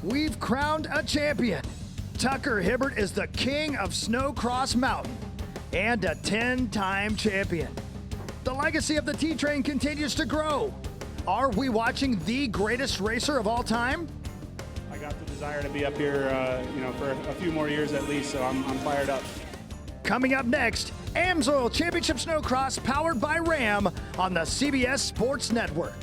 We've crowned a champion. Tucker Hibbert is the king of Snowcross Mountain and a 10-time champion. The legacy of the T-Train continues to grow. Are we watching the greatest racer of all time? I got the desire to be up here, for a few more years at least, so I'm fired up. Coming up next, AMSOIL Championship Snowcross powered by Ram on the CBS Sports Network.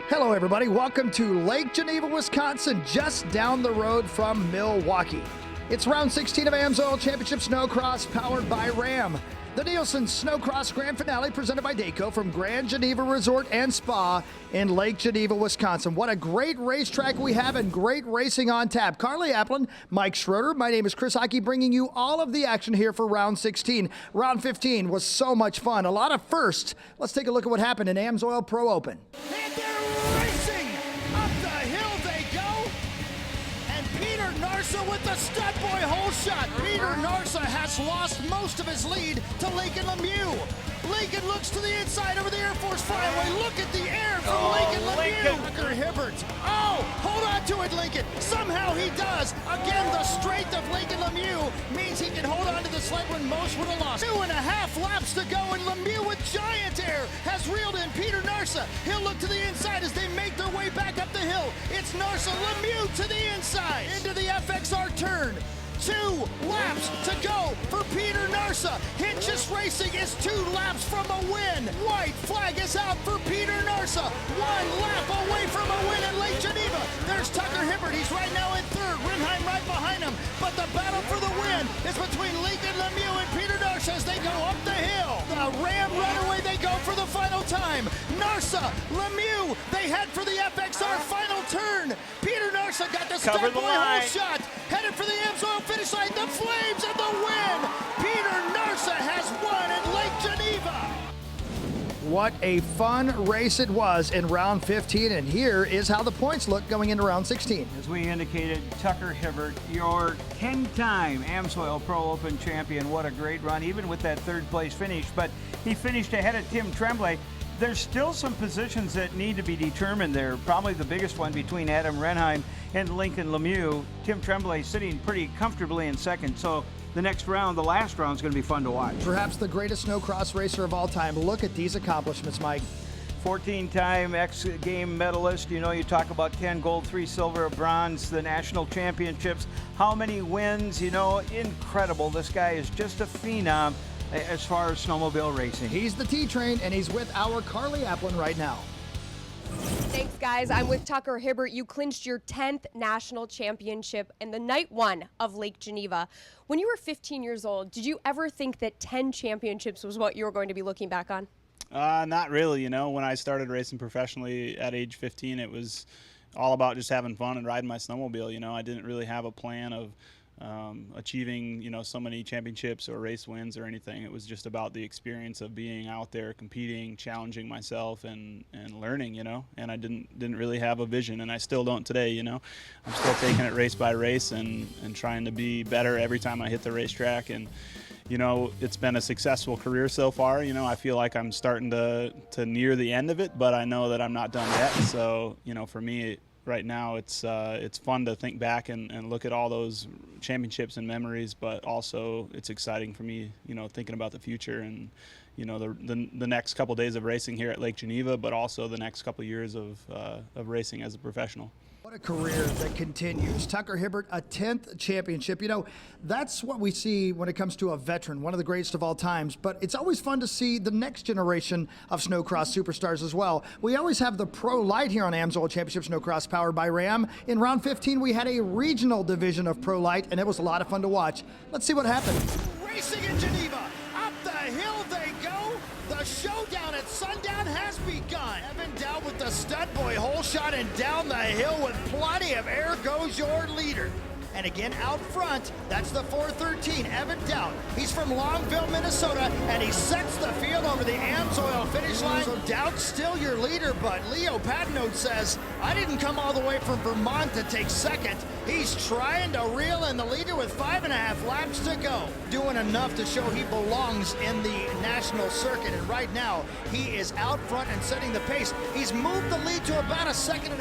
Hello, everybody. Welcome to Lake Geneva, Wisconsin, just down the road from Milwaukee. It's round 16 of AMSOIL Championship Snowcross powered by Ram. The Nielsen Snowcross Grand Finale presented by Dayco from Grand Geneva Resort and Spa in Lake Geneva, Wisconsin. What a great racetrack we have and great racing on tap. Carly Applin, Mike Schroeder. My name is Chris Hockey, bringing you all of the action here for round 16. Round 15 was so much fun. A lot of firsts. Let's take a look at what happened in AMSOIL Pro Open. And they're racing! Up the hill they go! And Peter Narsa with the stud boy hole shot. Peter Narsa has lost most of his lead to Lincoln Lemieux. Lincoln looks to the inside over the Air Force Flyaway. Look at the air from Lincoln Lemieux. Tucker Hibbert. Oh, hold on to it, Lincoln. Somehow he does. Again, the strength of Lincoln Lemieux means he can hold on to the sled when most would have lost. 2.5 laps to go, and Lemieux with giant air has reeled in Peter Narsa. He'll look to the inside as they make their way back up the hill. It's Narsa, Lemieux to the inside. Into the FXR turn. 2 laps to go for Peter Narsa. Hitches Racing is 2 laps from a win. White flag is out for Peter Narsa. 1 lap away from a win in Lake Geneva. There's Tucker Hibbert. He's right now in third. Rinheim right behind him. But the battle for the win is between Lincoln Lemieux and Peter Narsa as they go up the hill. The Ram runaway, they go for the final time. Narsa, Lemieux, they head for the FXR final turn. Peter Narsa got the stud boy hole shot. Headed for the AMSOIL finish line, the Flames and the win. Peter Narsa has won in Lake Geneva. What a fun race it was in round 15, and here is how the points look going into round 16. As we indicated, Tucker Hibbert, your 10-time AMSOIL Pro Open champion. What a great run, even with that third place finish. But he finished ahead of Tim Tremblay. There's still some positions that need to be determined there. Probably the biggest one between Adam Renheim and Lincoln Lemieux. Tim Tremblay sitting pretty comfortably in second. So the next round, the last round, is going to be fun to watch. Perhaps the greatest snowcross racer of all time. Look at these accomplishments, Mike. 14-time X Game medalist. You know, you talk about 10 gold, 3 silver, a bronze, the national championships. How many wins? You know, incredible. This guy is just a phenom as far as snowmobile racing. He's the T-Train, and he's with our Carly Applin right now. Thanks, guys. I'm with Tucker Hibbert. You clinched your 10th national championship in the night 1 of Lake Geneva. When you were 15 years old, did you ever think that 10 championships was what you were going to be looking back on? Not really. You know, when I started racing professionally at age 15, it was all about just having fun and riding my snowmobile. You know, I didn't really have a plan of achieving, so many championships or race wins or anything. It was just about the experience of being out there, competing, challenging myself, and learning, and I didn't really have a vision, and I still don't today. I'm still taking it race by race and trying to be better every time I hit the racetrack. And it's been a successful career so far. I feel like I'm starting to near the end of it, but I know that I'm not done yet. So for me, right now it's fun to think back and look at all those championships and memories, but also it's exciting for me, thinking about the future and the next couple days of racing here at Lake Geneva, but also the next couple years of racing as a professional. What a career that continues. Tucker Hibbert, a 10th championship. That's what we see when it comes to a veteran, one of the greatest of all times. But it's always fun to see the next generation of snowcross superstars as well. We always have the Pro Light here on AMSOIL Championship Snowcross powered by Ram. In round 15, we had a regional division of Pro Light, and it was a lot of fun to watch. Let's see what happened. Racing in Geneva. Up the hill they go. The showdown at sundown has begun. Evan Dowd with the stud boy hole shot, and down the hill with plenty of air goes your leader. And again out front, that's the 413, Evan Dowd. He's from Longville, Minnesota, and he sets the field over the AMSOIL finish line. So Dowd's still your leader, but Leo Patnode says, I didn't come all the way from Vermont to take second. He's trying to reel in the leader with 5.5 laps to go. Doing enough to show he belongs in the national circuit, and right now, he is out front and setting the pace. He's moved the lead to about 1.5 seconds,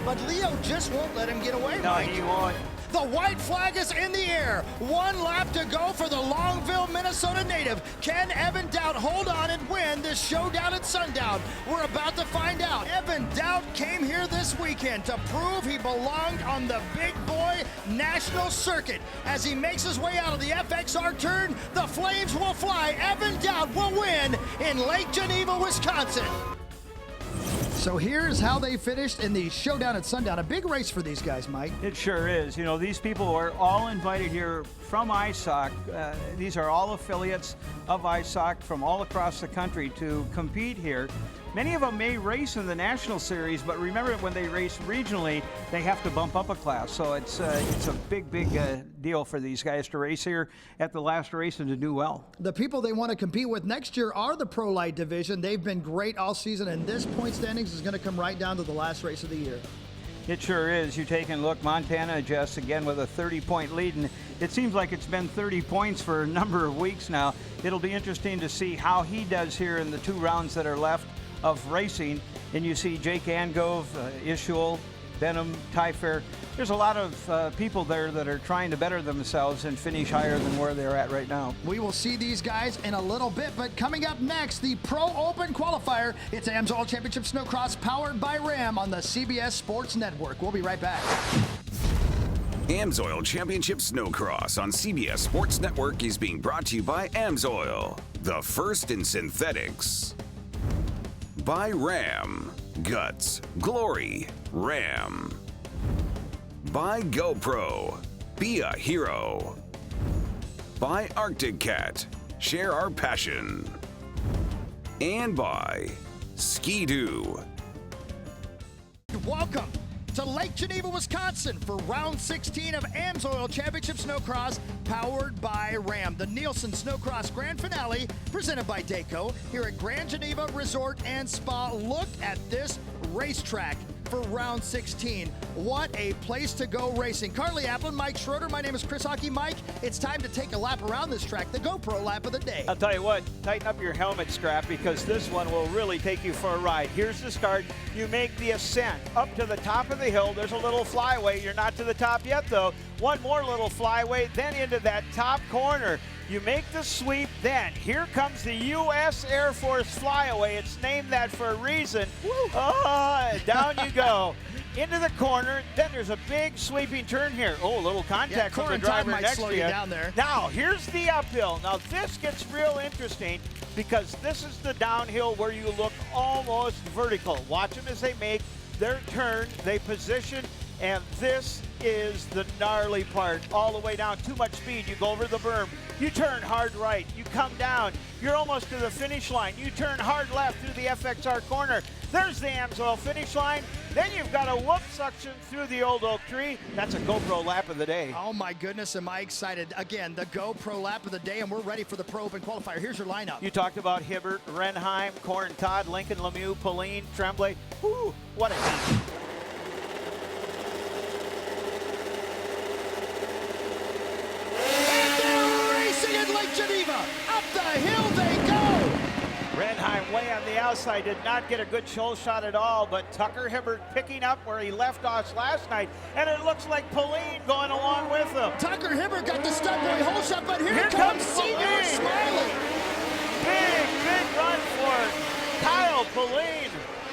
but Leo just won't let him get away, No, Mike. he won't. The white flag is in the air. 1 lap to go for the Longville, Minnesota native. Can Evan Dowd hold on and win this showdown at sundown? We're about to find out. Evan Dowd came here this weekend to prove he belonged on the big boy national circuit. As he makes his way out of the FXR turn, the flames will fly. Evan Dowd will win in Lake Geneva, Wisconsin. So here's how they finished in the showdown at sundown. A big race for these guys, Mike. It sure is. You know, these people are all invited here from ISOC. These are all affiliates of ISOC from all across the country to compete here. Many of them may race in the national series, but remember when they race regionally, they have to bump up a class. So it's a big deal for these guys to race here at the last race and to do well. The people they want to compete with next year are the Pro Light division. They've been great all season, and this point standings is going to come right down to the last race of the year. It sure is. You take a look, Montana just again with a 30-point lead, and it seems like it's been 30 points for a number of weeks now. It'll be interesting to see how he does here in the 2 rounds that are left of racing. And you see Jake Angove, Ishuel, Benham, Tyfair. There's a lot of people there that are trying to better themselves and finish higher than where they're at right now. We will see these guys in a little bit, but coming up next, the Pro Open Qualifier. It's AMSOIL Championship Snowcross powered by Ram on the CBS Sports Network. We'll be right back. AMSOIL Championship Snowcross on CBS Sports Network is being brought to you by AMSOIL, the first in synthetics. By Ram. Guts. Glory. Ram. By GoPro. Be a hero. By Arctic Cat. Share our passion. And by Ski-Doo. Welcome to Lake Geneva, Wisconsin for round 16 of AMSOIL Championship Snowcross powered by Ram. The Nielsen Snowcross Grand Finale presented by Dayco here at Grand Geneva Resort and Spa. Look at this racetrack for round 16. What a place to go racing. Carly Applin, Mike Schroeder, my name is Chris Hockey. Mike, it's time to take a lap around this track, the GoPro lap of the day. I'll tell you what, tighten up your helmet strap because this one will really take you for a ride. Here's the start. You make the ascent up to the top of the hill. There's a little flyway. You're not to the top yet, though. One more little flyway, then into that top corner. You make the sweep, then here comes the U.S. Air Force flyaway. It's named that for a reason. Down you go. Into the corner, then there's a big sweeping turn here. Oh, a little contact from the driver next to you. Down there. Now, here's the uphill. Now, this gets real interesting because this is the downhill where you look almost vertical. Watch them as they make their turn. They position, and this is the gnarly part. All the way down, too much speed. You go over the berm. You turn hard right. You come down. You're almost to the finish line. You turn hard left through the FXR corner. There's the AMSOIL finish line. Then you've got a whoop suction through the old oak tree. That's a GoPro lap of the day. Oh my goodness, am I excited. Again, the GoPro lap of the day, and we're ready for the Pro Open Qualifier. Here's your lineup. You talked about Hibbert, Renheim, Corn Todd, Lincoln Lemieux, Pauline, Tremblay. Woo, what a heat. In Lake Geneva, up the hill they go. Renheim way on the outside, did not get a good show shot at all, but Tucker Hibbert picking up where he left off last night, and it looks like Pauline going along with him. Tucker Hibbert got the stud boy hole shot, but here comes Senior Smiley. Big run for Kyle Pauline.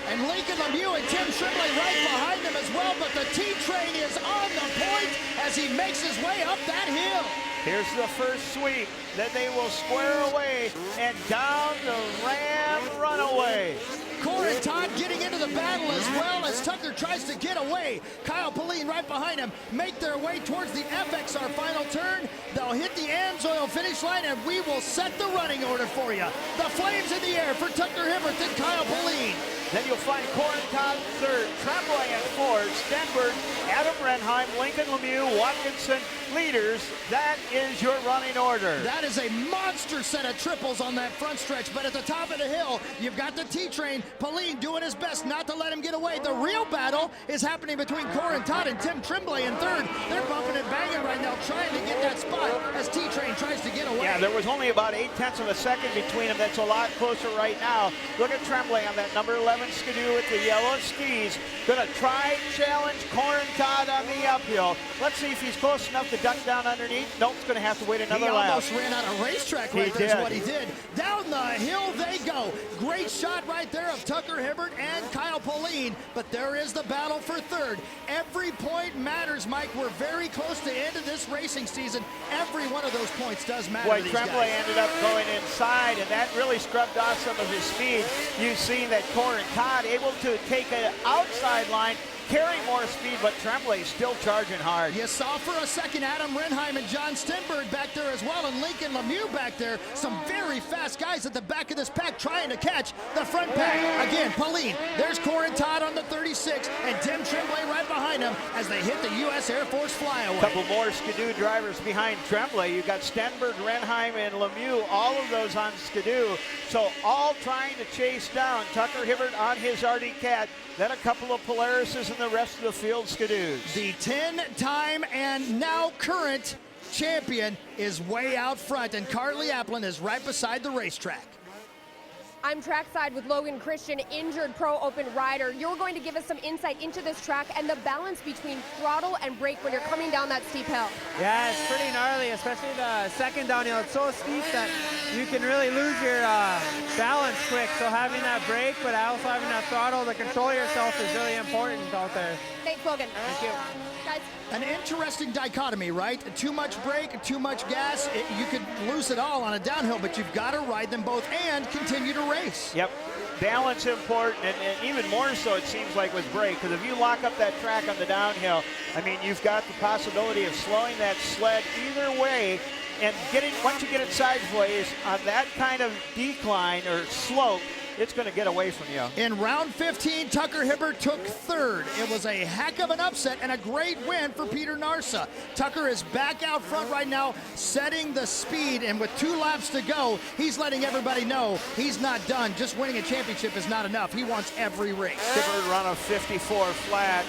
And Lincoln Lemieux and Tim Tremblay right behind him as well, but the T-Train is on the point as he makes his way up that hill. Here's the first sweep. Then they will square away and down the Ram runaway. Corin Todd getting into the battle as well as Tucker tries to get away. Kyle Pauline right behind him make their way towards the FXR final turn. They'll hit the AMSOIL finish line, and we will set the running order for you. The flames in the air for Tucker Hibbert and Kyle Pauline. Then you'll find Corin Todd third, Tremblay in fourth, Stenberg, Adam Renheim, Lincoln Lemieux, Watkinson, leaders. That is your running order. That is a monster set of triples on that front stretch, but at the top of the hill, you've got the T-Train, Pauline doing his best not to let him get away. The real battle is happening between Corin Todd and Tim Tremblay in third. They're bumping and banging right now, trying to get that spot as T-Train tries to get away. Yeah, there was only about 0.8 of a second between them. That's a lot closer right now. Look at Tremblay on that number 11 skidoo with the yellow skis. Gonna try and challenge Corin Todd on the uphill. Let's see if he's close enough to duck down underneath. Nope, he's gonna have to wait another lap. He almost ran out of racetrack right there is what he did. Down the hill they go. Great shot right there of Tucker Hibbert and Kyle Pauline, but there is the battle for third. Every point matters, Mike. We're very close to the end of this racing season. Every one of those points does matter. Boy, Tremblay ended up going inside, and that really scrubbed off some of his speed. You've seen that Corin Todd able to take an outside line, carry more speed, but Tremblay still charging hard. You saw for a second Adam Renheim and John Stenberg back there as well, and Lincoln Lemieux back there. Some very fast guys at the back of this pack trying to catch the front pack. Again, Pauline, there's Corin Todd on the 36, and Tim Tremblay right behind him as they hit the U.S. Air Force flyaway. A couple more skidoo drivers behind Tremblay. You've got Stenberg, Renheim, and Lemieux, all of those on skidoo. So all trying to chase down Tucker Hibbert on his Arctic Cat, then a couple of Polarises and the rest of the field skidoos. The 10-time and now current champion is way out front, and Carly Applin is right beside the racetrack. I'm trackside with Logan Christian, injured Pro Open rider. You're going to give us some insight into this track and the balance between throttle and brake when you're coming down that steep hill. Yeah, it's pretty gnarly, especially the second downhill. It's so steep that you can really lose your balance quick. So having that brake, but also having that throttle to control yourself is really important out there. Thanks, Logan. Thank you. Guys. An interesting dichotomy, right? Too much brake, too much gas. You could lose it all on a downhill, but you've got to ride them both and continue to race. Yep. Balance important, and even more so it seems like with brake, because if you lock up that track on the downhill, I mean, you've got the possibility of slowing that sled either way, and once you get it sideways on that kind of decline or slope, it's going to get away from you. In round 15, Tucker Hibbert took third. It was a heck of an upset and a great win for Peter Narsa. Tucker is back out front right now, setting the speed, and with 2 laps to go, he's letting everybody know he's not done. Just winning a championship is not enough. He wants every race. Hibbert run a 54 flat.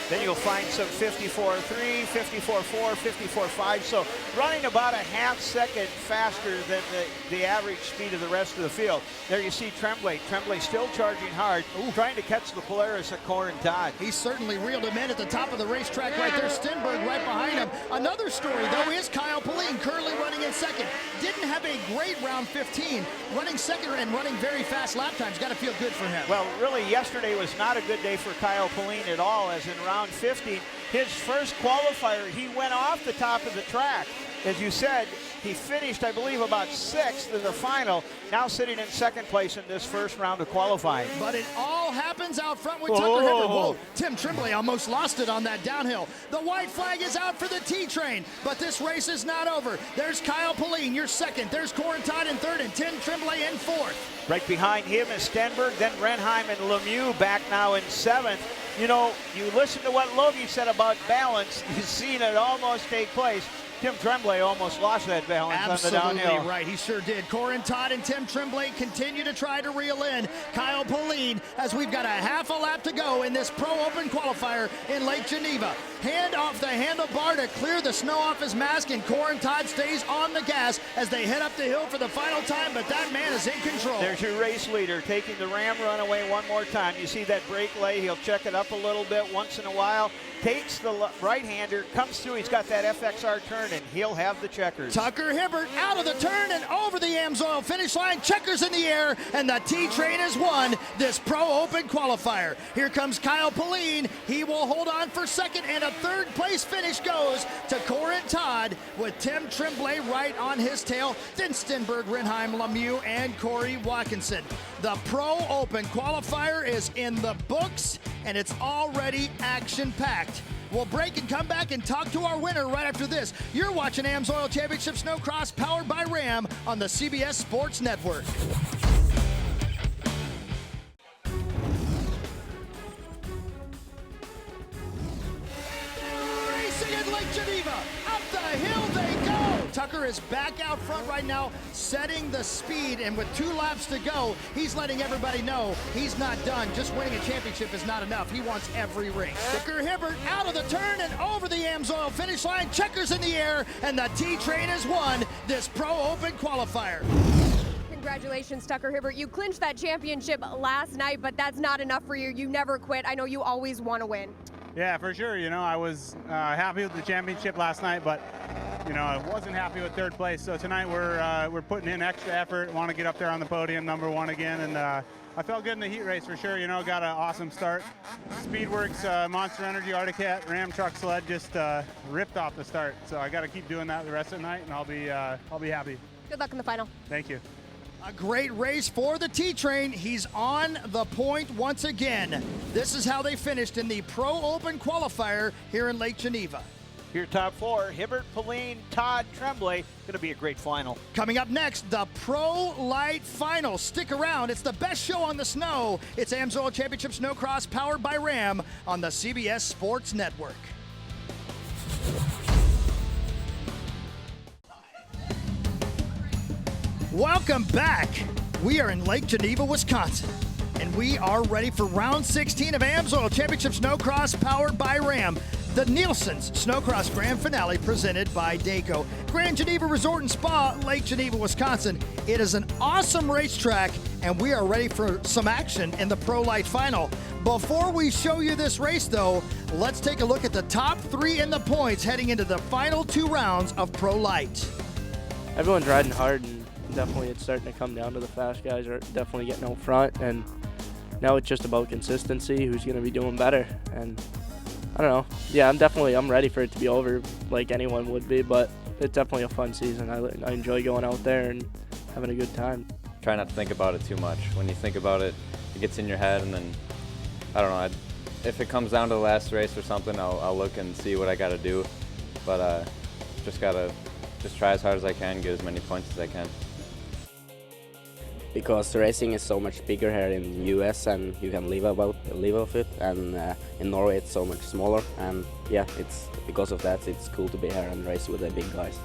Then you'll find some 54.3, 54.4, 54.5. So running about a half second faster than the average speed of the rest of the field. There you see Tremblay. Tremblay still charging hard, trying to catch the Polaris at Corin Todd. He certainly reeled him in at the top of the racetrack right there. Stenberg right behind him. Another story, though, is Kyle Pauline currently running in second. Didn't have a great round 15. Running second and running very fast lap times. Got to feel good for him. Well, really, yesterday was not a good day for Kyle Pauline at all, as in round 15, his first qualifier, he went off the top of the track. As you said, he finished, I believe, about 6th in the final, now sitting in second place in this first round of qualifying. But it all happens out front with Tucker Hibbert. Whoa, Tim Tremblay almost lost it on that downhill. The white flag is out for the T-Train, but this race is not over. There's Kyle Pauline, you're second. There's Corin Todd in third, and Tim Tremblay in fourth. Right behind him is Stenberg, then Renheim and Lemieux back now in 7th. You know, you listen to what Logie said about balance, you've seen it almost take place. Tim Tremblay almost lost that balance on the downhill. Absolutely right, he sure did. Corin Todd and Tim Tremblay continue to try to reel in Kyle Pauline as we've got a half a lap to go in this Pro Open qualifier in Lake Geneva. Hand off the handlebar to clear the snow off his mask, and Corin Todd stays on the gas as they head up the hill for the final time, but that man is in control. There's your race leader taking the Ram runaway one more time. You see that brake lay, he'll check it up a little bit once in a while, takes the right-hander, comes through, he's got that FXR turn, and he'll have the checkers. Tucker Hibbert out of the turn and over the AMSOIL finish line, checkers in the air, and the T-Train has won this Pro Open qualifier. Here comes Kyle Pauline. He will hold on for second, and a third place finish goes to Corin Todd with Tim Tremblay right on his tail, then Stenberg, Renheim, Lemieux, and Corey Watkinson. The Pro Open qualifier is in the books, and it's already action-packed. We'll break and come back and talk to our winner right after this. You're watching AMSOIL Championship Snowcross powered by Ram on the CBS Sports Network. Racing in Lake Geneva, up the hill they go. Tucker is back out front right now, setting the speed, and with 2 laps to go, he's letting everybody know he's not done. Just winning a championship is not enough. He wants every race. Tucker Hibbert out of the turn and over the AMSOIL finish line. Checkers in the air, and the T-Train has won this Pro Open qualifier. Congratulations, Tucker Hibbert. You clinched that championship last night, but that's not enough for you. You never quit. I know you always want to win. Yeah, for sure. You know, I was happy with the championship last night, but you know, I wasn't happy with third place. So tonight we're putting in extra effort. Want to get up there on the podium, number 1 again, and I felt good in the heat race for sure. You know, got an awesome start. Speedworks, Monster Energy, Arctic Cat, Ram Truck Sled just ripped off the start. So I got to keep doing that the rest of the night, and I'll be happy. Good luck in the final. Thank you. A great race for the T-Train. He's on the point once again. This is how they finished in the Pro Open qualifier here in Lake Geneva. Your top 4, Hibbert, Pauline, Todd, Tremblay. Going to be a great final. Coming up next, the Pro Light Final. Stick around. It's the best show on the snow. It's AMSOIL Championship Snowcross powered by Ram on the CBS Sports Network. Welcome back. We are in Lake Geneva, Wisconsin, and we are ready for round 16 of AMSOIL Championship Snowcross powered by Ram. The Nielsen's Snowcross Grand Finale presented by Dayco. Grand Geneva Resort and Spa, Lake Geneva, Wisconsin. It is an awesome racetrack, and we are ready for some action in the Pro Light Final. Before we show you this race, though, let's take a look at the top 3 in the points heading into the final 2 rounds of Pro Light. Everyone's riding hard, and definitely it's starting to come down to the fast guys are definitely getting out front, and now it's just about consistency, who's going to be doing better. And I don't know. Yeah, I'm ready for it to be over like anyone would be, but it's definitely a fun season. I enjoy going out there and having a good time. Try not to think about it too much. When you think about it, it gets in your head, and then, I don't know, if it comes down to the last race or something, I'll look and see what I got to do. But just try as hard as I can, get as many points as I can. Because the racing is so much bigger here in the US, and you can live off it, and in Norway it's so much smaller, and yeah, it's because of that it's cool to be here and race with the big guys.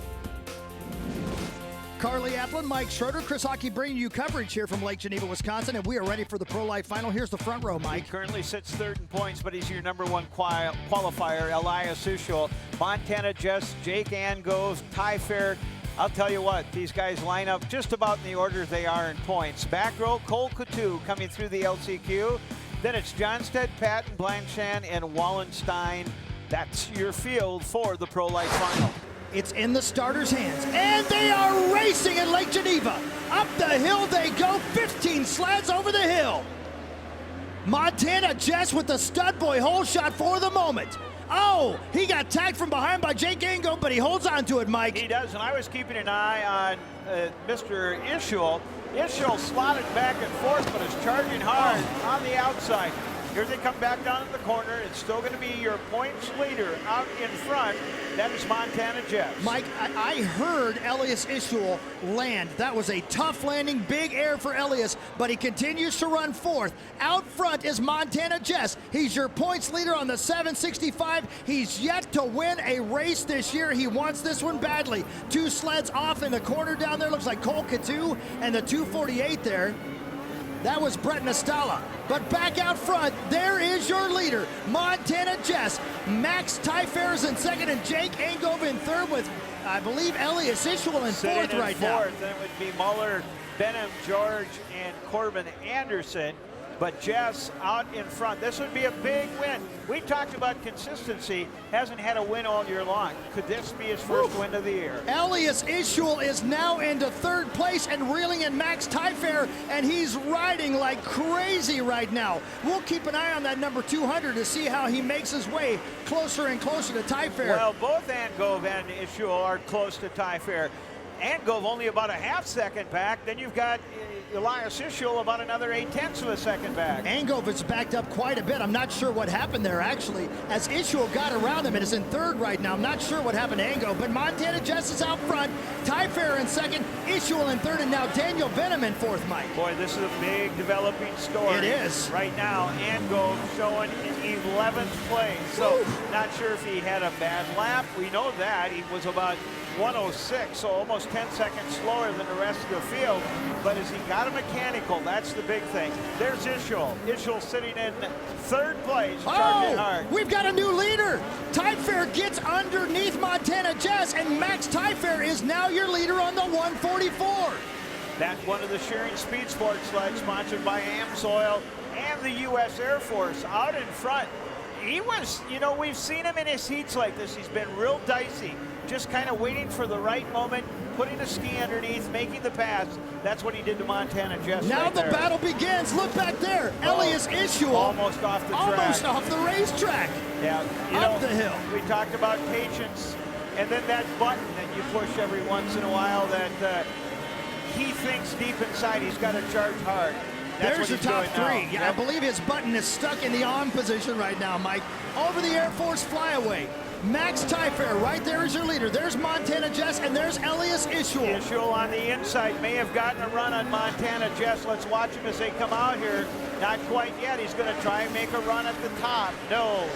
Carly Applin, Mike Schroeder, Chris Hockey bringing you coverage here from Lake Geneva, Wisconsin, and we are ready for the Pro Light Final. Here's the front row, Mike. He currently sits 3rd in points, but he's your number 1 qualifier, Elias Ushul, Montana Jess, Jake Angove, Ty Fair. I'll tell you what, these guys line up just about in the order they are in points. Back row, Cole Coutu coming through the LCQ. Then it's Johnstead, Patton, Blanchan, and Wallenstein. That's your field for the Pro Light Final. It's in the starters' hands, and they are racing in Lake Geneva. Up the hill they go, 15 sleds over the hill. Montana Jess with the stud boy hole shot for the moment. Oh, he got tagged from behind by Jake Ango, but he holds on to it, Mike. He does, and I was keeping an eye on Mr. Ishul. Ishul slotted back and forth, but is charging hard on the outside. Here they come back down in the corner. It's still going to be your points leader out in front. That is Montana Jess. Mike, I heard Elias Ishul land. That was a tough landing, big air for Elias, but he continues to run 4th. Out front is Montana Jess. He's your points leader on the 765. He's yet to win a race this year. He wants this one badly. 2 sleds off in the corner down there. Looks like Cole Coutu and the 248 there. That was Brett Nastala. But back out front, there is your leader, Montana Jess. Max Tyfair is in 2nd, and Jake Angove in 3rd with, I believe, Elias Ishul in 4th right now. Then it would be Muller, Benham, George, and Corbin Anderson. but Jess out in front. This would be a big win. We talked about consistency. Hasn't had a win all year long. Could this be his first win of the year? Elias Ishuel is now into third place and reeling in Max Tyfair, and he's riding like crazy right now. We'll keep an eye on that number 200 to see how he makes his way closer and closer to Tyfair. Well, both Angove and Ishuel are close to Tyfair. Angove only about a half second back. Then you've got Elias Ishuel about another 0.8 of a second back. Angove is backed up quite a bit. I'm not sure what happened there, actually, as Ishuel got around him and is in third right now. I'm not sure what happened to Angove, but Montana Jess is out front. Tyfair in second, Ishuel in third, and now Daniel Benham in fourth, Mike. Boy, this is a big developing story. It is. Right now, Angove showing in 11th place. So, not sure if he had a bad lap. We know that. He was about 106, so almost 10 seconds slower than the rest of the field. But as he got a mechanical, that's the big thing. There's Ishuel. Ishuel sitting in third place, charging hard. We've got a new leader. Tyfair gets underneath Montana Jess, and Max Tyfair is now your leader on the 144. That's one of the Shearing Speed Sports sleds sponsored by AMSOIL and the U.S. Air Force out in front. He was, you know, we've seen him in his heats like this. He's been real dicey, just kind of waiting for the right moment, putting a ski underneath, making the pass. That's what he did to Montana Jess. Now right the there. battle begins. Look back there. Elias Ishuel. Almost off the track. Almost off the racetrack. Yeah, you Up know, the hill. We talked about patience, and then that button that you push every once in a while that he thinks deep inside he's got to charge hard. That's There's your top three. Now. Yeah, Yep. I believe his button is stuck in the on position right now, Mike. Over the Air Force flyaway. Max Tyfair, right there is your leader. There's Montana Jess, and there's Elias Ishuel. Ishuel on the inside may have gotten a run on Montana Jess. Let's watch him as they come out here. Not quite yet. He's going to try and make a run at the top. No.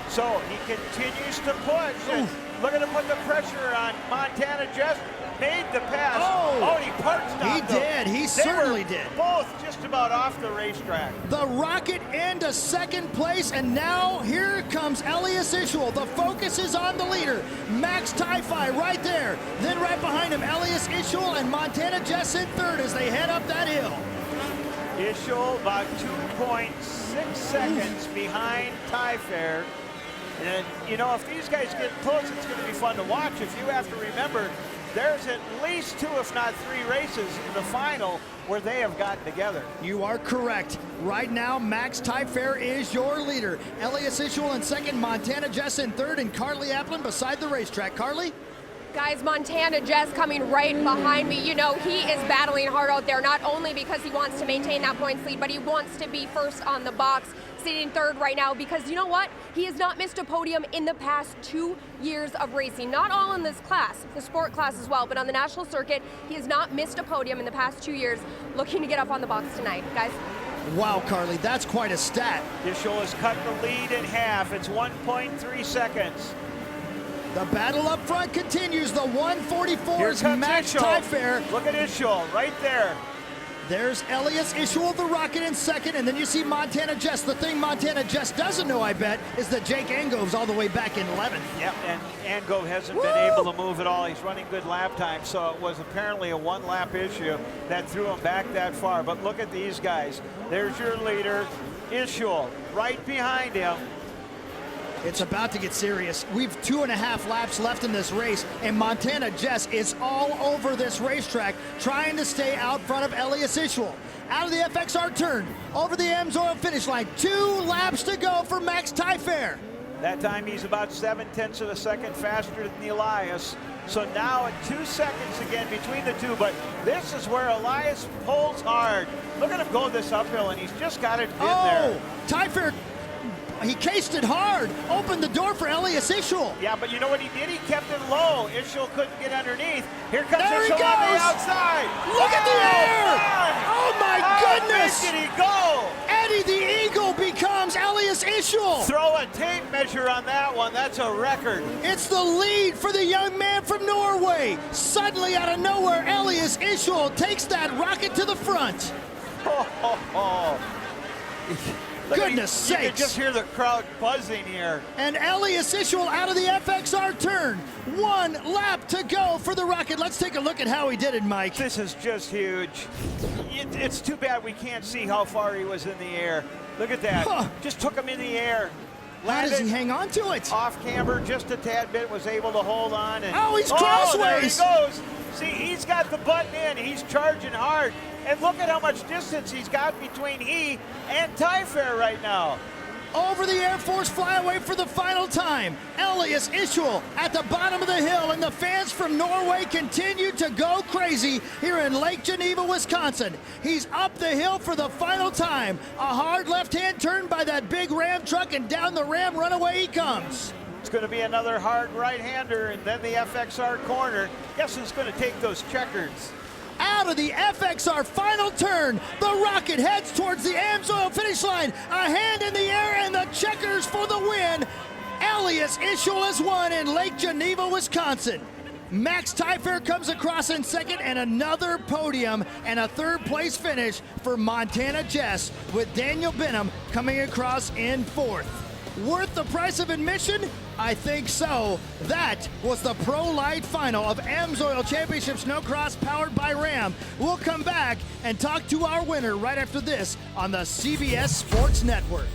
So he continues to push. And look at him put the pressure on Montana Jess. Made the pass. Oh, and he parked He did. He certainly did. Both just about off the racetrack. The Rocket into second place, and now here comes Elias Ishuel. The focus is on the leader, Max Tyfair, right there. Then right behind him, Elias Ishuel and Montana Jess in third as they head up that hill. Ishuel about 2.6 seconds behind Tyfair. And, you know, if these guys get close, it's going to be fun to watch. If you have to remember, there's at least 2, if not 3 races in the final where they have gotten together. You are correct. Right now, Max Tyfair is your leader. Elias Ishuel in second, Montana Jess in third, and Carly Applin beside the racetrack. Carly? Guys, Montana Jess coming right behind me. You know, he is battling hard out there, not only because he wants to maintain that points lead, but he wants to be first on the box, sitting third right now, because you know what? He has not missed a podium in the past 2 years of racing. Not all in this class, the sport class as well, but on the national circuit, he has not missed a podium in the past 2 years. Looking to get up on the box tonight, guys. Wow, Carly, that's quite a stat. Ishuel has cut the lead in half. It's 1.3 seconds. The battle up front continues. The Here 144's comes Max Ishuel. Tyfair. Look at Ishuel right there. There's Elias Ishuel, the Rocket, in second, and then you see Montana Jess. The thing Montana Jess doesn't know, I bet, is that Jake Angove's all the way back in 11th. Yep, and Angove hasn't been able to move at all. He's running good lap time, so it was apparently a one-lap issue that threw him back that far. But look at these guys. There's your leader, Ishuel, right behind him. It's about to get serious. We've 2.5 laps left in this race, and Montana Jess is all over this racetrack trying to stay out front of Elias Ishuel. Out of the FXR turn, over the AMSOIL finish line. 2 laps to go for Max Tyfair. That time he's about 0.7 of a second faster than Elias. So now at 2 seconds again between the two, but this is where Elias pulls hard. Look at him go this uphill, and he's just got it in there. Tyfair, he cased it hard, opened the door for Elias Ishuel. Yeah, but you know what he did? He kept it low. Ishuel couldn't get underneath. Here comes There he Ishuel on the goes. outside. Look at the air! Fun. Oh my goodness! Big did he go? Eddie the Eagle becomes Elias Ishuel. Throw a tape measure on that one. That's a record. It's the lead for the young man from Norway. Suddenly, out of nowhere, Elias Ishuel takes that rocket to the front. Goodness You can sakes. just hear the crowd buzzing here. And Elias Ishuel out of the FXR turn. 1 lap to go for the Rocket. Let's take a look at how he did it, Mike. This is just huge. It's too bad we can't see how far he was in the air. Look at that. Huh. Just took him in the air. How does he hang on to it? Off camber just a tad bit, was able to hold on. And, Oh, he's crossways. There he goes. See, he's got the button in. He's charging hard. And look at how much distance he's got between he and Tyfair right now. Over the Air Force flyaway for the final time. Elias Ishul at the bottom of the hill, and the fans from Norway continue to go crazy here in Lake Geneva, Wisconsin. He's up the hill for the final time. A hard left-hand turn by that big Ram truck, and down the Ram runaway he comes. It's going to be another hard right-hander, and then the FXR corner. Guess who's going to take those checkers? Out of the FXR final turn, the Rocket heads towards the AMSOIL finish line. A hand in the air and the checkers for the win. Elias Ishul has won in Lake Geneva, Wisconsin. Max Tyfair comes across in second, and another podium and a third place finish for Montana Jess, with Daniel Benham coming across in fourth. Worth the price of admission? I think so. That was the Pro Light final of AMSOIL Championship Snowcross powered by Ram. We'll come back and talk to our winner right after this on the CBS Sports Network.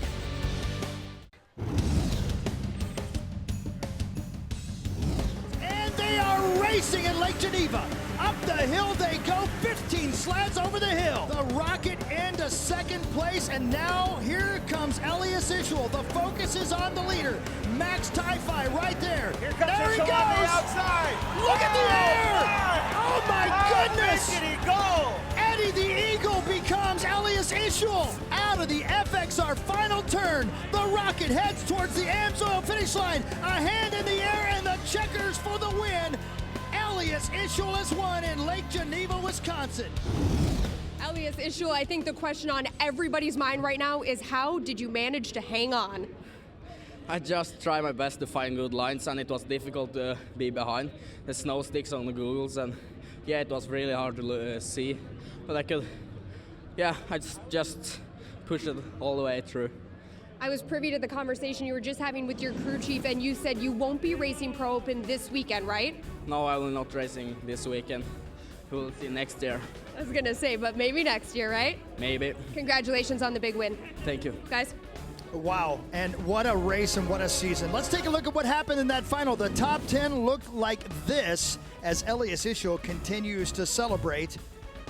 And they are racing in Lake Geneva. Up the hill they go, 15 sleds over the hill. The Rocket into second place, and now here comes Elias Ishul. The focus is on the leader, Max Tyfair, right there. Here comes there he Ishul goes. on the outside. Look at the air. Oh my goodness. Did he go? Eddie the Eagle becomes Elias Ishul. Out of the FXR final turn, the Rocket heads towards the AMSOIL finish line. A hand in the air and the checkers for the win. Elias Ishul has won in Lake Geneva, Wisconsin. Elias Ishul, I think the question on everybody's mind right now is how did you manage to hang on? I just tried my best to find good lines, and it was difficult to be behind. The snow sticks on the googles, and yeah, it was really hard to see. But I just pushed it all the way through. I was privy to the conversation you were just having with your crew chief, and you said you won't be racing Pro Open this weekend, right? No, I will not racing this weekend. We'll see next year. I was gonna say, but maybe next year, right? Maybe. Congratulations on the big win. Thank you. Guys. Wow, and what a race and what a season. Let's take a look at what happened in that final. The top 10 looked like this as Elias Ishul continues to celebrate.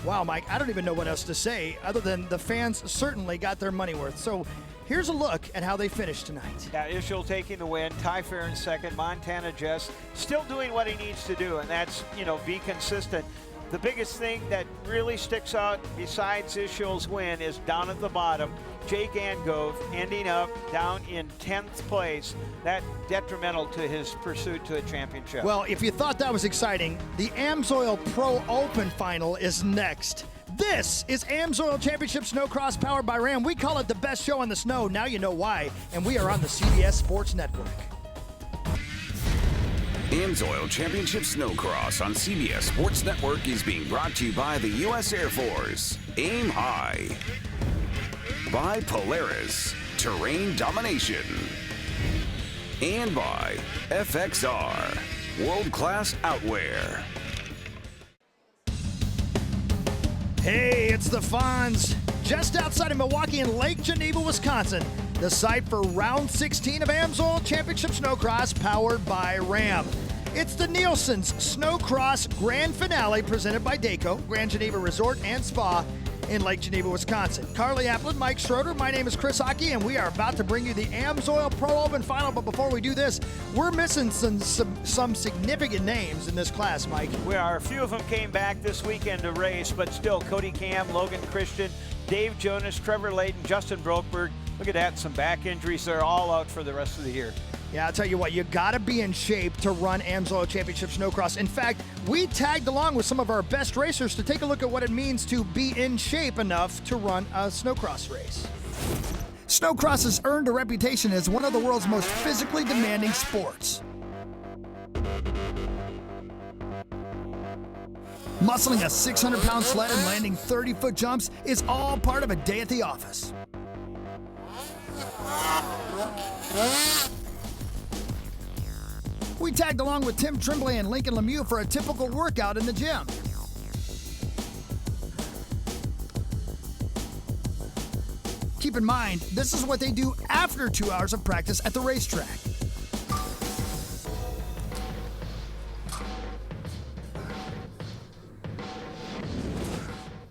Wow, Mike, I don't even know what else to say other than the fans certainly got their money worth. So here's a look at how they finished tonight. Yeah, Ishul taking the win, Tyfair in second, Montana Jess still doing what he needs to do, and that's, be consistent. The biggest thing that really sticks out besides Ishul's win is down at the bottom, Jake Angove ending up down in 10th place. That detrimental to his pursuit to a championship. Well, if you thought that was exciting, the AMSOIL Pro Open final is next. This is AMSOIL Championship Snowcross powered by Ram. We call it the best show on the snow. Now you know why. And we are on the CBS Sports Network. AMSOIL Championship Snowcross on CBS Sports Network is being brought to you by the U.S. Air Force. Aim high. By Polaris. Terrain domination. And by FXR. World-class outwear. Hey, it's the Fonz, just outside of Milwaukee in Lake Geneva, Wisconsin, the site for round 16 of AMSOIL Championship Snowcross powered by Ram. It's the Nielsen's Snowcross Grand Finale presented by Dayco, Grand Geneva Resort and Spa in Lake Geneva, Wisconsin. Carly Applin, Mike Schroeder, my name is Chris Hockey, and we are about to bring you the AMSOIL Pro Open Final. But before we do this, we're missing some significant names in this class, Mike. We are. A few of them came back this weekend to race, but still, Cody Cam, Logan Christian, Dave Jonas, Trevor Layton, Justin Brokeberg. Look at that, some back injuries. They're all out for the rest of the year. Yeah, I'll tell you what, you got to be in shape to run AMSOIL Championship Snowcross. In fact, we tagged along with some of our best racers to take a look at what it means to be in shape enough to run a snowcross race. Snowcross has earned a reputation as one of the world's most physically demanding sports. Muscling a 600-pound sled and landing 30-foot jumps is all part of a day at the office. We tagged along with Tim Tremblay and Lincoln Lemieux for a typical workout in the gym. Keep in mind, this is what they do after 2 hours of practice at the racetrack.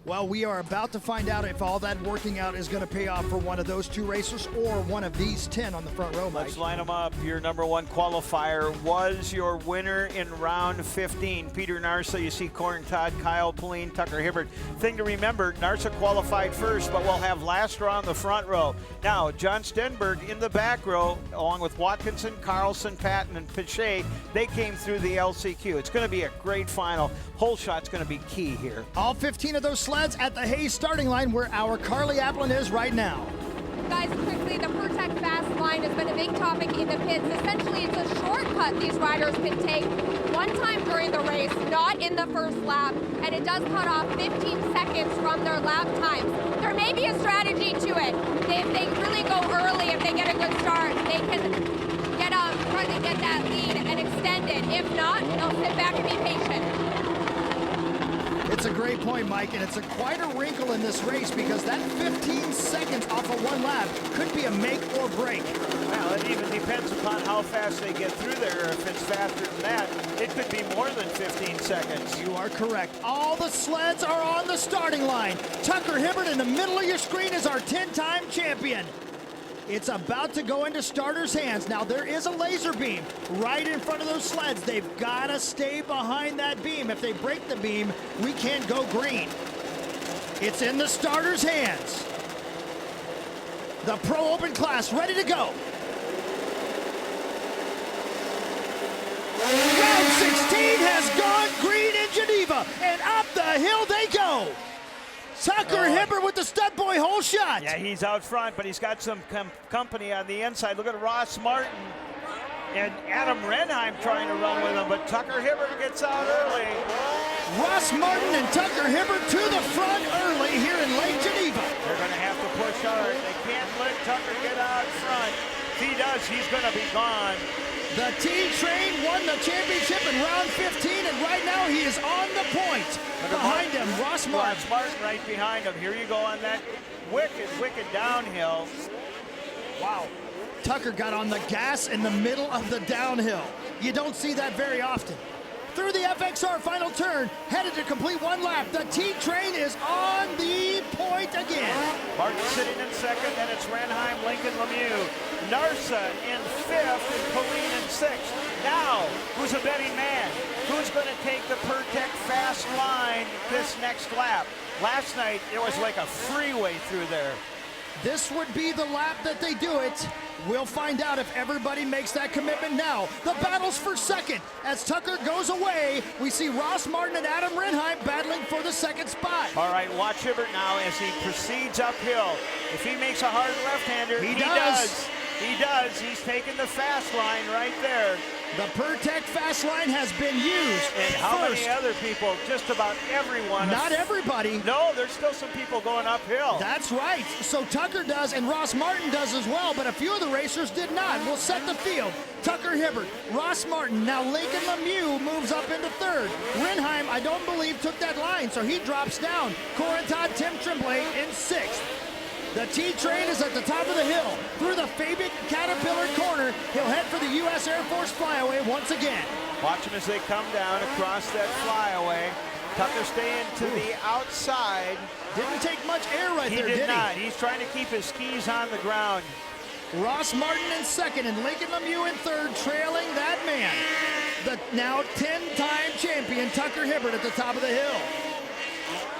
Well, we are about to find out if all that working out is going to pay off for one of those 2 racers or one of these 10 on the front row, Mike. Let's line them up. Your number 1 qualifier was your winner in round 15. Peter Narsa, you see Corin Todd, Kyle Pauline, Tucker Hibbert. Thing to remember, Narsa qualified first, but we'll have last row on the front row. Now, John Stenberg in the back row, along with Watkinson, Carlson, Patton, and Pichet. They came through the LCQ. It's going to be a great final. Hole shot's going to be key here. All 15 of those sleds at the Hayes starting line where our Carly Applin is right now. Guys, quickly, the Protect Fast line has been a big topic in the pits. Essentially, it's a shortcut these riders can take one time during the race, not in the first lap, and it does cut off 15 seconds from their lap times. There may be a strategy to it. If they really go early, if they get a good start, they can try to get that lead and extend it. If not, they'll sit back and be patient. It's a great point, Mike, and it's quite a wrinkle in this race because that 15 seconds off of one lap could be a make or break. Well, it even depends upon how fast they get through there. If it's faster than that, it could be more than 15 seconds. You are correct. All the sleds are on the starting line. Tucker Hibbert in the middle of your screen is our 10-time champion. It's about to go into starters' hands. Now, there is a laser beam right in front of those sleds. They've got to stay behind that beam. If they break the beam, we can't go green. It's in the starters' hands. The Pro Open class ready to go. Round 16 has gone green in Geneva, and up the hill they go. Tucker Hibbert with the stud boy hole shot. Yeah, he's out front, but he's got some company on the inside. Look at Ross Martin and Adam Renheim trying to run with him, but Tucker Hibbert gets out early. Ross Martin and Tucker Hibbert to the front early here in Lake Geneva. They're going to have to push hard. They can't let Tucker get out front. If he does, he's going to be gone. The T-Train won the championship in round 15, and right now he is on the point. Behind him, Ross Martin. Ross Martin right behind him. Here you go on that wicked downhill. Wow. Tucker got on the gas in the middle of the downhill. You don't see that very often. Through the FXR final turn, headed to complete one lap. The T-Train is on the point again. Martin sitting in second, then it's Renheim, Lincoln Lemieux. Narsa in fifth, and Pauline in sixth. Now, who's a betting man? Who's going to take the Protect Fast line this next lap? Last night, it was like a freeway through there. This would be the lap that they do it. We'll find out if everybody makes that commitment now. The battle's for second. As Tucker goes away, we see Ross Martin and Adam Renheim battling for the second spot. All right, watch Hibbert now as he proceeds uphill. If he makes a hard left-hander, he does. He does. He's taking the fast line right there. The Protect Fast line has been used. And how many other people? Just about everyone. Not everybody. No, there's still some people going uphill. That's right. So Tucker does, and Ross Martin does as well, but a few of the racers did not. We'll set the field. Tucker Hibbert, Ross Martin, now Lincoln Lemieux moves up into third. Renheim, I don't believe, took that line, so he drops down. Corin Todd, Tim Tremblay in sixth. The T-Train is at the top of the hill. Through the Fabian Caterpillar corner, he'll head for the U.S. Air Force flyaway once again. Watch him as they come down across that flyaway. Tucker staying to the outside. Didn't take much air right there, did he? He did not. He's trying to keep his skis on the ground. Ross Martin in second and Lincoln Lemieux in third, trailing that man. The now 10-time champion, Tucker Hibbert, at the top of the hill.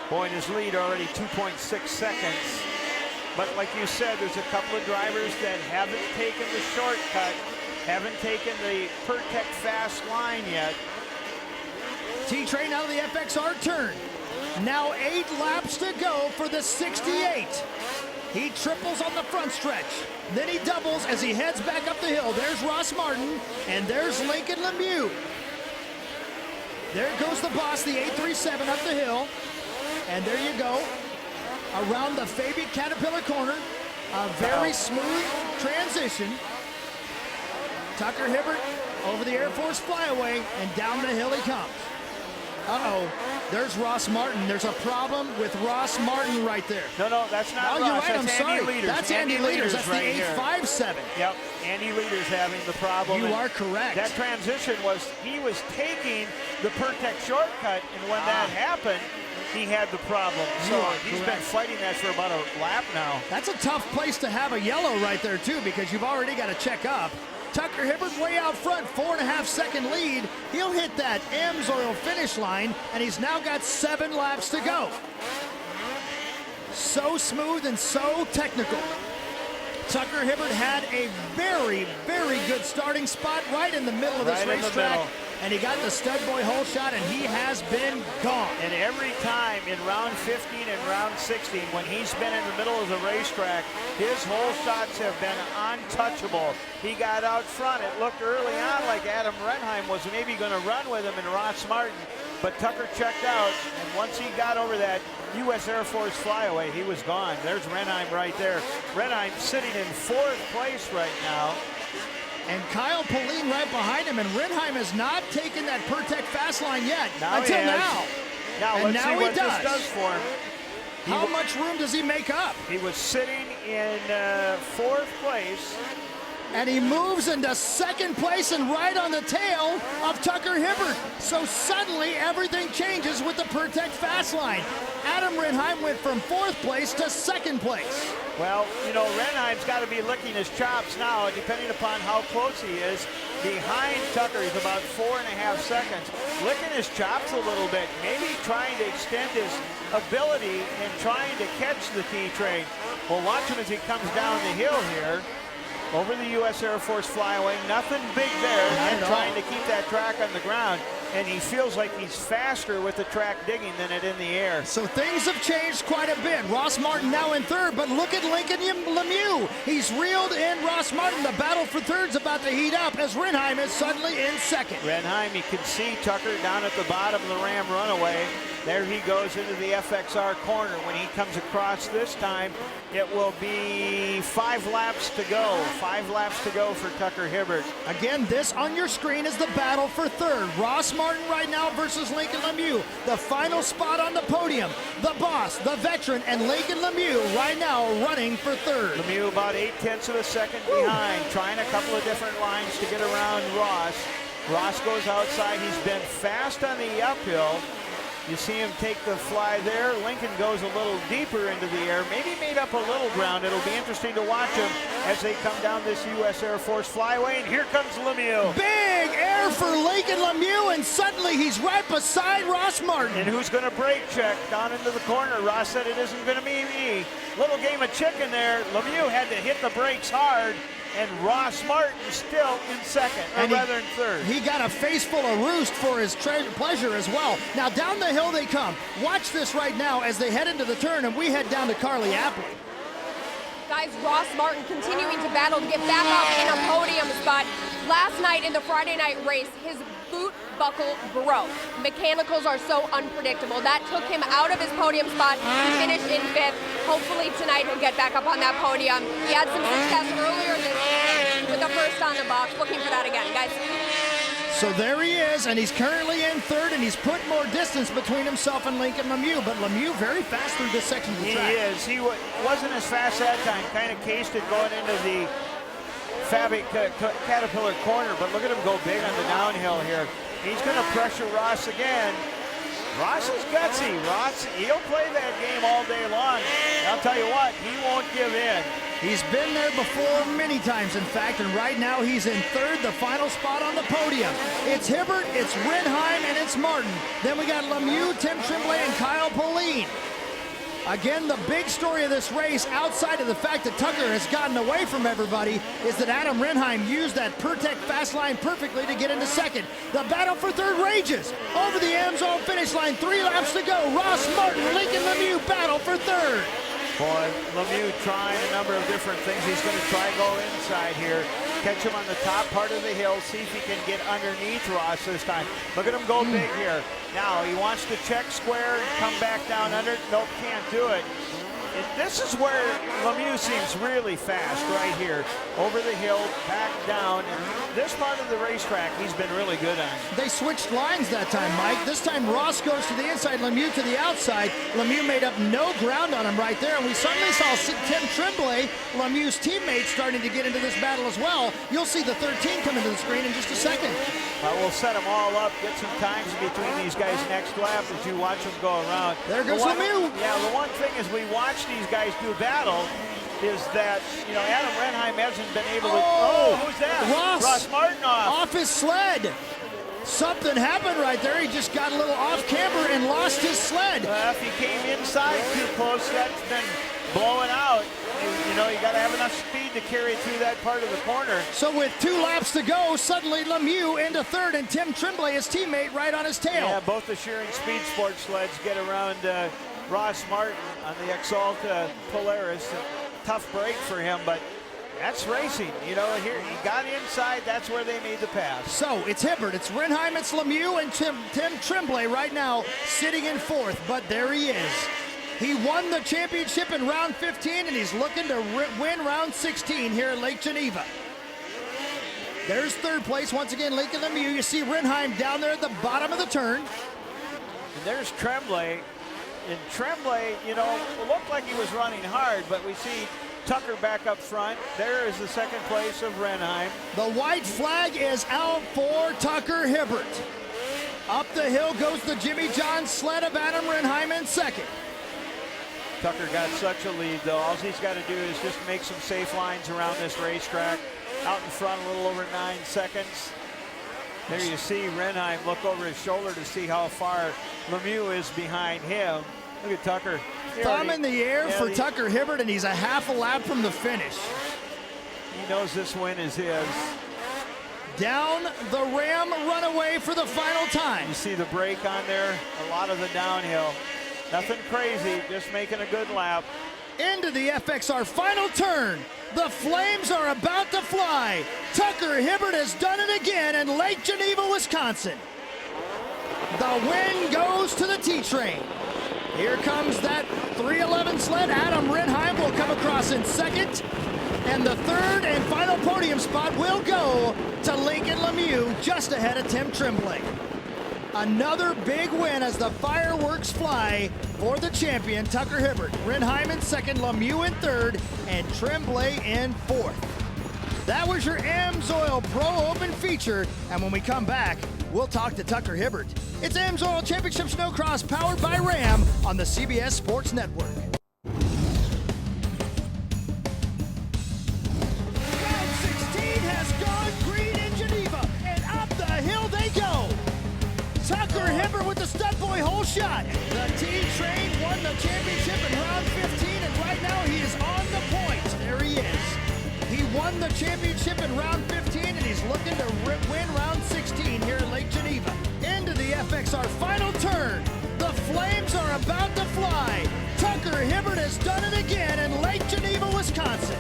Boy, in his lead already 2.6 seconds. But like you said, there's a couple of drivers that haven't taken the shortcut, haven't taken the Protect Fast line yet. T-Train out of the FXR turn. Now 8 laps to go for the 68. He triples on the front stretch. Then he doubles as he heads back up the hill. There's Ross Martin, and there's Lincoln Lemieux. There goes the boss, the 837 up the hill. And there you go. Around the Fabian Caterpillar corner, a very smooth transition. Tucker Hibbert over the Air Force flyaway, and down the hill he comes. Uh-oh, there's Ross Martin. There's a problem with Ross Martin right there. No, that's not Oh, Ross. you're right, That's I'm Andy sorry. Leaders. That's Andy Leaders. That's right the here. 857. Yep, Andy Leaders having the problem. You And are correct. That transition was, he was taking the Pertec shortcut, and when that happened, he had the problem. So he's been fighting that for about a lap now. That's a tough place to have a yellow right there, too, because you've already got to check up. Tucker Hibbert way out front, 4.5-second lead. He'll hit that AMSOIL finish line, and he's now got 7 laps to go. So smooth and so technical. Tucker Hibbert had a very, very good starting spot right in the middle of this racetrack. And he got the stud boy hole shot, and he has been gone. And every time in round 15 and round 16, when he's been in the middle of the racetrack, his hole shots have been untouchable. He got out front. It looked early on like Adam Renheim was maybe going to run with him and Ross Martin, but Tucker checked out, and once he got over that U.S. Air Force flyaway, he was gone. There's Renheim right there. Renheim sitting in 4th place right now. And Kyle Pauline right behind him, and Renheim has not taken that Pertec fast line yet. Until now. Now And let's now see he what does. this does for him. How much room does he make up? He was sitting in 4th place. And he moves into 2nd place and right on the tail of Tucker Hibbert. So suddenly everything changes with the Pertec fast line. Adam Renheim went from 4th place to 2nd place. Well, you know, Renheim's got to be licking his chops now, depending upon how close he is. Behind Tucker, he's about 4.5 seconds. Licking his chops a little bit, maybe trying to extend his ability and trying to catch the T-train. Well, watch him as he comes down the hill here. Over the U.S. Air Force flyaway, nothing big there, and trying to keep that track on the ground. And he feels like he's faster with the track digging than it in the air. So things have changed quite a bit. Ross Martin now in 3rd, but look at Lincoln Lemieux. He's reeled in Ross Martin. The battle for 3rd's about to heat up as Renheim is suddenly in 2nd. Renheim, you can see Tucker down at the bottom of the Ram runaway. There he goes into the FXR corner. When he comes across this time, it will be 5 laps to go. 5 laps to go for Tucker Hibbert. Again, this on your screen is the battle for 3rd. Ross Martin right now versus Lincoln Lemieux. The final spot on the podium. The boss, the veteran, and Lincoln Lemieux right now running for 3rd. Lemieux about 0.8 of a second behind, trying a couple of different lines to get around Ross. Ross goes outside. He's been fast on the uphill. You see him take the fly there. Lincoln goes a little deeper into the air, maybe made up a little ground. It'll be interesting to watch him as they come down this U.S. Air Force flyway, and here comes Lemieux. Big air for Lincoln Lemieux, and suddenly he's right beside Ross Martin. And who's going to brake check down into the corner? Ross said it isn't going to be me. Little game of chicken there. Lemieux had to hit the brakes hard, and Ross Martin still in 2nd, or rather in 3rd. He got a face full of roost for his pleasure as well. Now down the hill they come. Watch this right now as they head into the turn, and we head down to Carly Apley. Guys, Ross Martin continuing to battle to get back up in a podium spot. Last night in the Friday night race, his boot buckle broke. Mechanicals are so unpredictable. That took him out of his podium spot. He finished in 5th. Hopefully tonight he'll get back up on that podium. He had some success earlier this year with the first on the box. Looking for that again, guys. So there he is, and he's currently in 3rd, and he's put more distance between himself and Lincoln Lemieux, but Lemieux very fast through this section of the track. He is. He wasn't as fast that time, kind of cased it going into the Caterpillar corner, but look at him go big on the downhill here. He's going to pressure Ross again. Ross is gutsy. Ross, he'll play that game all day long. I'll tell you what, he won't give in. He's been there before many times, in fact, and right now he's in 3rd, the final spot on the podium. It's Hibbert, it's Renheim, and it's Martin. Then we got Lemieux, Tim Tremblay, and Kyle Pauline. Again, the big story of this race, outside of the fact that Tucker has gotten away from everybody, is that Adam Renheim used that Pertec fast line perfectly to get into 2nd. The battle for 3rd rages. Over the AMSOIL finish line, 3 laps to go. Ross Martin, Lincoln Lemieux battle for 3rd. Boy, Lemieux trying a number of different things. He's going to try go inside here. Catch him on the top part of the hill. See if he can get underneath Ross this time. Look at him go big here. Now he wants to check square and come back down under. Nope, can't do it. This is where Lemieux seems really fast right here. Over the hill, back down. And this part of the racetrack, he's been really good on. They switched lines that time, Mike. This time Ross goes to the inside, Lemieux to the outside. Lemieux made up no ground on him right there, and we suddenly saw Tim Tremblay, Lemieux's teammate, starting to get into this battle as well. You'll see the 13 come into the screen in just a second. We'll set them all up, get some times between these guys next lap as you watch them go around. There goes Lemieux. Yeah, the one thing is we watch these guys do battle is that, Adam Renheim hasn't been able to... Oh, who's that? Ross Martin off his sled. Something happened right there. He just got a little off camber and lost his sled. If he came inside too close, that's been blowing out. You got to have enough speed to carry through that part of the corner. So with 2 laps to go, suddenly Lemieux into third, and Tim Tremblay, his teammate, right on his tail. Yeah, both the Shearing Speed Sports sleds get around Ross Martin on the Exalta Polaris. Tough break for him, but that's racing. Here he got inside. That's where they made the pass. So it's Hibbert, it's Renheim, it's Lemieux, and Tim Tremblay right now sitting in fourth. But there he is. He won the championship in round 15, and he's looking to win round 16 here at Lake Geneva. There's third place once again, Lincoln Lemieux. You see Renheim down there at the bottom of the turn. And there's Tremblay. And Tremblay, looked like he was running hard, but we see Tucker back up front. There is the second place of Renheim. The white flag is out for Tucker Hibbert. Up the hill goes the Jimmy John sled of Adam Renheim in second. Tucker got such a lead, though. All he's got to do is just make some safe lines around this racetrack. Out in front, a little over 9 seconds. There you see Renheim look over his shoulder to see how far Lemieux is behind him. Look at Tucker. Thumb in the air for Tucker Hibbert, and he's a half a lap from the finish. He knows this win is his. Down the Ram runaway for the final time. You see the brake on there, a lot of the downhill. Nothing crazy, just making a good lap. Into the FXR final turn. The flames are about to fly. Tucker Hibbert has done it again in Lake Geneva, Wisconsin. The win goes to the T-Train. Here comes that 311 sled. Adam Renheim will come across in second. And the third and final podium spot will go to Lincoln Lemieux, just ahead of Tim Tremblay. Another big win as the fireworks fly for the champion, Tucker Hibbert. Renheim in second, Lemieux in third, and Tremblay in fourth. That was your AMSOIL Pro Open feature, and when we come back, we'll talk to Tucker Hibbert. It's AMSOIL Championship Snowcross powered by Ram on the CBS Sports Network. Round 16 has gone green in Geneva, and up the hill they go. Tucker Hibbert with the stud boy hole shot. The T-Train won the championship in round 15, and right now he is on the point. There he is. He won the championship in round 15, and he's looking to win round 16 here at Lake Geneva. Into the FXR final turn. The flames are about to fly. Tucker Hibbert has done it again in Lake Geneva, Wisconsin.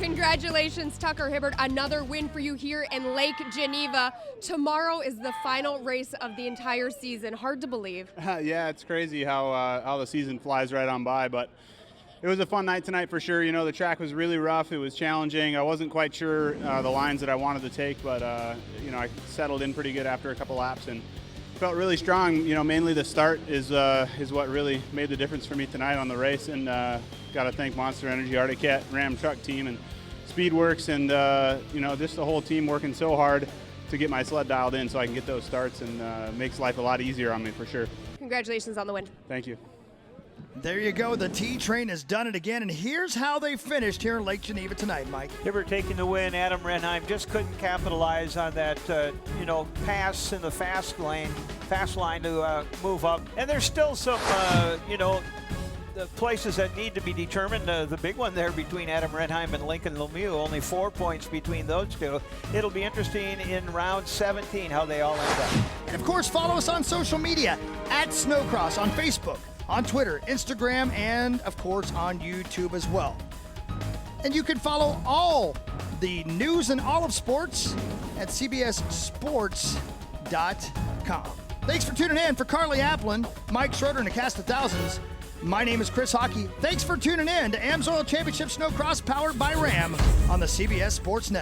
Congratulations, Tucker Hibbert. Another win for you here in Lake Geneva. Tomorrow is the final race of the entire season. Hard to believe. Yeah, it's crazy how the season flies right on by, but it was a fun night tonight for sure. The track was really rough. It was challenging. I wasn't quite sure the lines that I wanted to take, but I settled in pretty good after a couple laps and felt really strong. Mainly the start is what really made the difference for me tonight on the race, and got to thank Monster Energy, Arctic Cat, Ram Truck Team, and Speedworks, and just the whole team working so hard to get my sled dialed in so I can get those starts, and makes life a lot easier on me for sure. Congratulations on the win. Thank you. There you go. The T-Train has done it again, and here's how they finished here in Lake Geneva tonight, Mike. Hibbert taking the win. Adam Renheim just couldn't capitalize on that, pass in the fast line to move up. And there's still some, the places that need to be determined. The big one there between Adam Renheim and Lincoln Lemieux, only 4 points between those two. It'll be interesting in round 17 how they all end up. And of course, follow us on social media at Snowcross on Facebook, on Twitter, Instagram, and of course on YouTube as well. And you can follow all the news and all of sports at cbssports.com. Thanks for tuning in. For Carly Applin, Mike Schroeder, and a cast of thousands, My name is Chris Hockey. Thanks for tuning in to AMSOIL Championship Snowcross powered by Ram on the CBS Sports Network.